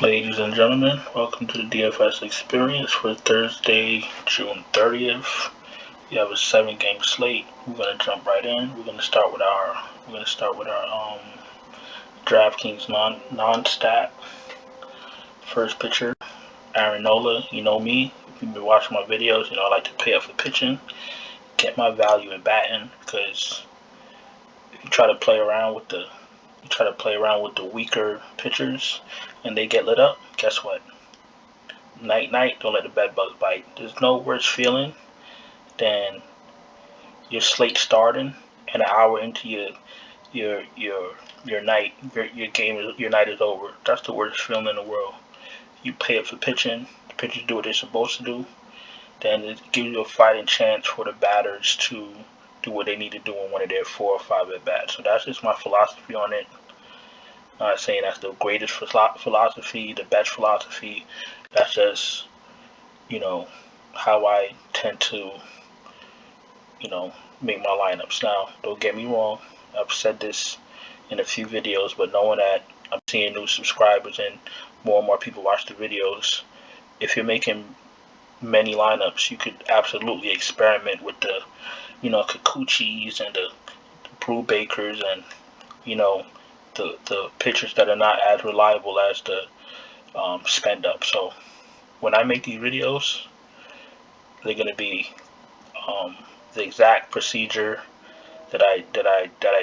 Ladies and gentlemen, welcome to the DFS experience for Thursday, June 30th. We have a 7-game slate. We're gonna jump right in. We're gonna start with our DraftKings non-stat first pitcher, Aaron Nola. You know me. If you've been watching my videos, you know I like to pay up for pitching, get my value in batting, because if you try to play around with the weaker pitchers and they get lit up, guess what? Night, don't let the bed bugs bite. There's no worse feeling than your slate starting and an hour into your night, your night is over. That's the worst feeling in the world. You pay up for pitching, the pitchers do what they're supposed to do, then it gives you a fighting chance for the batters to do what they need to do in one of their 4 or 5 at bats. So that's just my philosophy on it. I'm not saying that's the greatest philosophy, the best philosophy. That's just, how I tend to, make my lineups. Now, don't get me wrong. I've said this in a few videos, but knowing that I'm seeing new subscribers and more people watch the videos, if you're making many lineups, you could absolutely experiment with the, Kikuchis and the Brew Bakers and, the pitchers that are not as reliable as the spend up. So when I make these videos, they're gonna be the exact procedure that I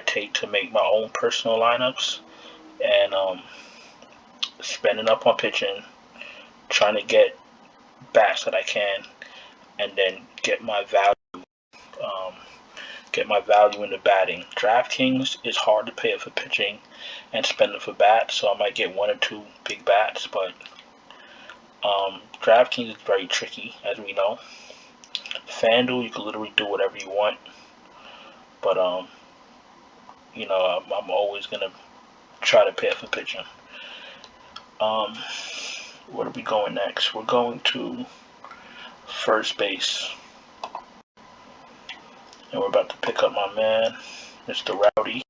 take to make my own personal lineups, and spending up on pitching, trying to get bats that I can, and then get my value in the batting. DraftKings is hard to pay up for pitching and spend it for bats, so I might get 1 or 2 big bats, but DraftKings is very tricky, as we know. FANDUEL, you can literally do whatever you want, but I'm always gonna try to pay up for pitching. Where are we going next? We're going to first base, and we're about to pick up my man, Mr. Rowdy,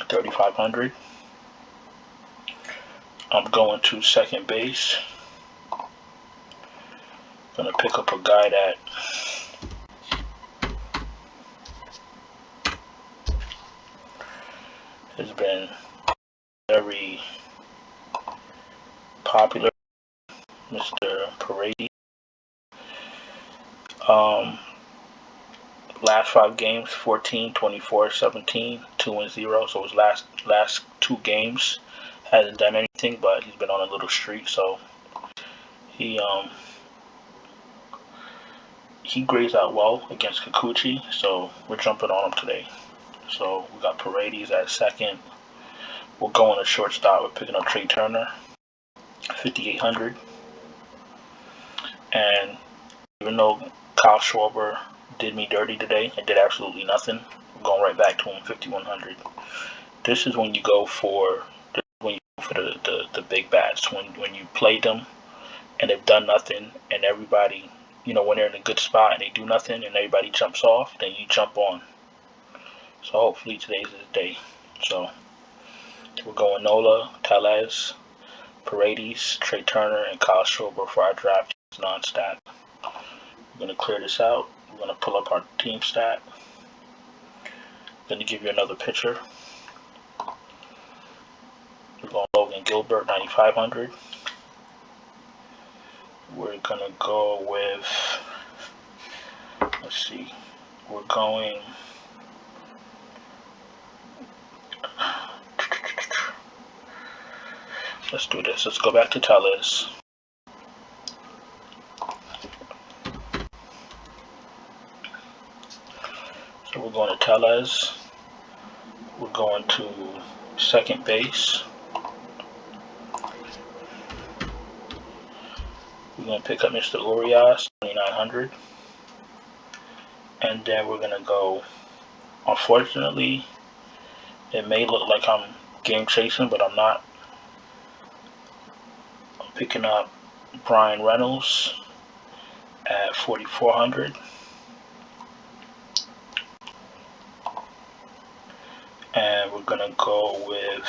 3,500. I'm going to second base. Gonna pick up a guy that has been very popular, Mr. Paredes. Last 5 games, 14, 24, 17, 2-0. So his last 2 games hasn't done anything, but he's been on a little streak. So he grades out well against Kikuchi. So we're jumping on him today. So we got Paredes at second. We'll go on a shortstop. We're picking up Trey Turner, 5,800. And even though Kyle Schwarber did me dirty today and did absolutely nothing, I'm going right back to him, 5,100. This is when you go for the big bats, when you play them and they've done nothing, and everybody, when they're in a good spot and they do nothing and everybody jumps off, then you jump on. So hopefully today's his day. So we're going Nola, Tellez, Paredes, Trey Turner, and Kyle Schwarber for our draft non-stat. We're going to clear this out. We're going to pull up our team stat. I'm going to give you another pitcher. We're going Logan Gilbert, 9,500. We're going to go with, we're going, let's do this. Let's go back to Tellez. So we're going to Tellez. We're going to second base. We're going to pick up Mr. Urias, 2,900. And then we're going to go, unfortunately, it may look like I'm game chasing, but I'm not. I'm picking up Brian Reynolds at 4,400. And we're gonna go with,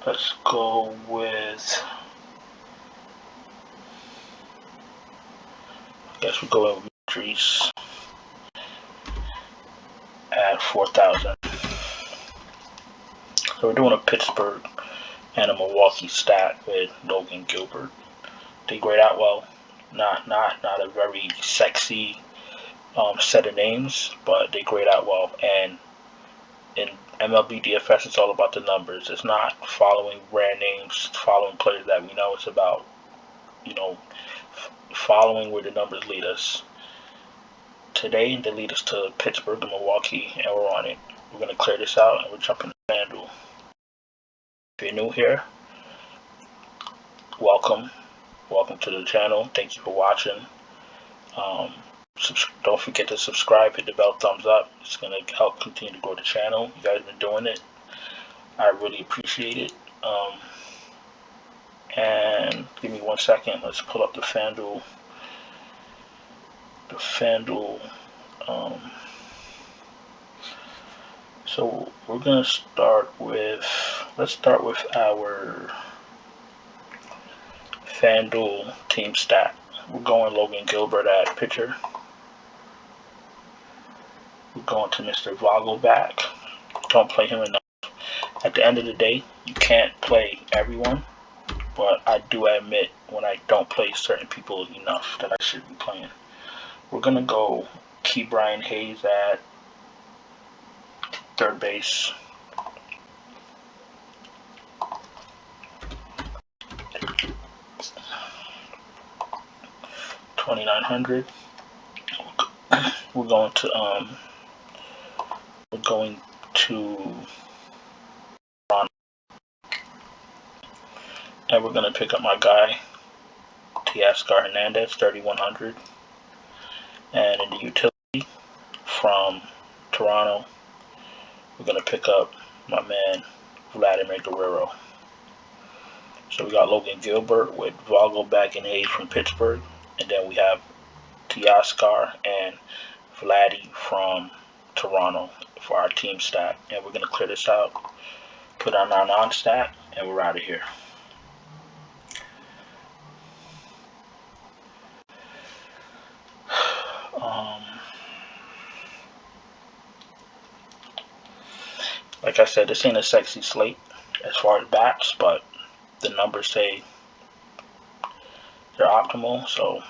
let's go with, I guess we'll go with victories at 4,000. So we're doing a Pittsburgh and a Milwaukee stat with Logan Gilbert. They grade out well. Not a very sexy set of names, but they grade out well. And in MLB DFS, it's all about the numbers. It's not following brand names, following players that we know. It's about, following where the numbers lead us. Today, they lead us to Pittsburgh and Milwaukee, and we're on it. We're going to clear this out, and we're jumping to FanDuel. If you're new here, welcome. Welcome to the channel. Thank you for watching. Don't forget to subscribe, hit the bell, thumbs up. It's going to help continue to grow the channel. You guys have been doing it. I really appreciate it. And give me 1 second. Let's pull up the FanDuel. So we're going to start with, let's start with our FanDuel team stat. We're going Logan Gilbert at pitcher. We're going to Mr. Vogelback. Don't play him enough. At the end of the day, you can't play everyone, but I do admit when I don't play certain people enough that I should be playing. We're going to go Brian Hayes at third base. $2,900. We're going to Toronto, and we're going to pick up my guy Teoscar Hernandez, 3,100. And in the utility from Toronto, we're going to pick up my man Vladimir Guerrero. So we got Logan Gilbert with Vogelback and Hayes from Pittsburgh, and then we have Teoscar and Vladdy from Toronto for our team stat. And we're going to clear this out, put on our non-stat, and we're out of here. Like I said, this ain't a sexy slate as far as bats, but the numbers say they're optimal, so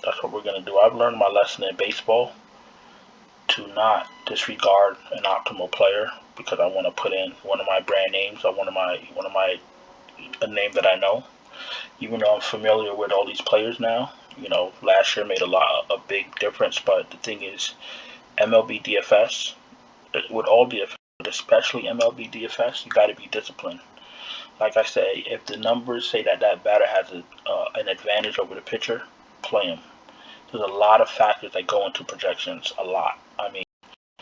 that's what we're going to do. I've learned my lesson in baseball to not disregard an optimal player because I want to put in one of my brand names or a name that I know. Even though I'm familiar with all these players now, last year made a big difference. But the thing is, MLB DFS, with all DFS, but especially MLB DFS, you got to be disciplined. Like I say, if the numbers say that batter has an advantage over the pitcher, play him. There's a lot of factors that go into projections. A lot. I mean,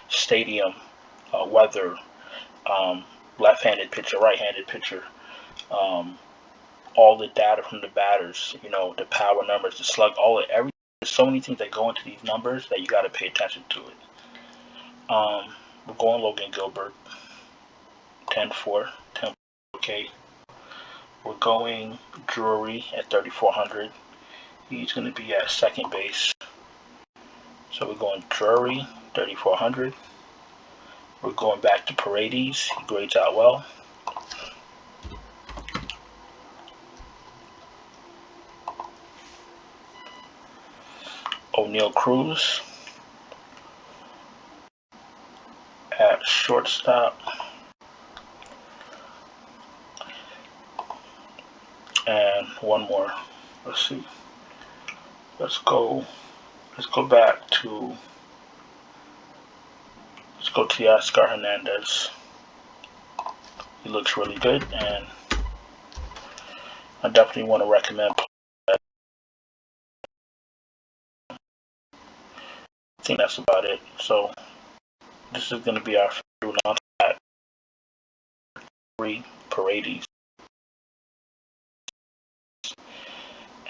stadium, weather, left-handed pitcher, right-handed pitcher, all the data from the batters, the power numbers, the slug, everything. There's so many things that go into these numbers that you got to pay attention to it. We're going Logan Gilbert, 10-4, 10K. We're going Drury at 3,400. He's going to be at second base. So we're going Drury, 3,400. We're going back to Paredes. He grades out well. O'Neal Cruz at shortstop. And one more. Let's see. Let's go Teoscar Hernandez. He looks really good, and I definitely want to recommend. I think that's about it. So this is going to be our launch at Paredes,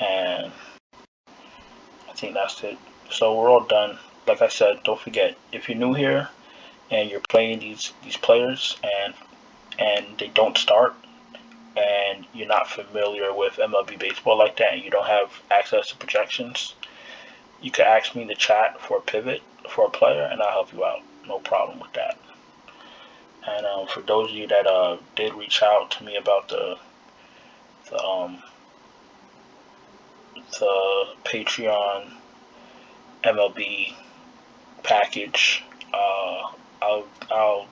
and I think that's it. So we're all done. Like I said, don't forget, if you're new here and you're playing these players and they don't start, and you're not familiar with MLB baseball like that, and you don't have access to projections, you can ask me in the chat for a pivot for a player, and I'll help you out. No problem with that. And for those of you that did reach out to me about the Patreon MLB package, I'll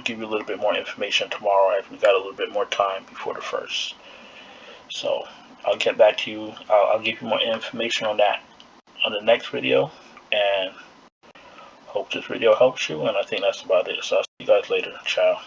give you a little bit more information tomorrow. I've got a little bit more time before the 1st, so I'll get back to you. I'll give you more information on that on the next video, and hope this video helps you. And I think that's about it. So I'll see you guys later. Ciao.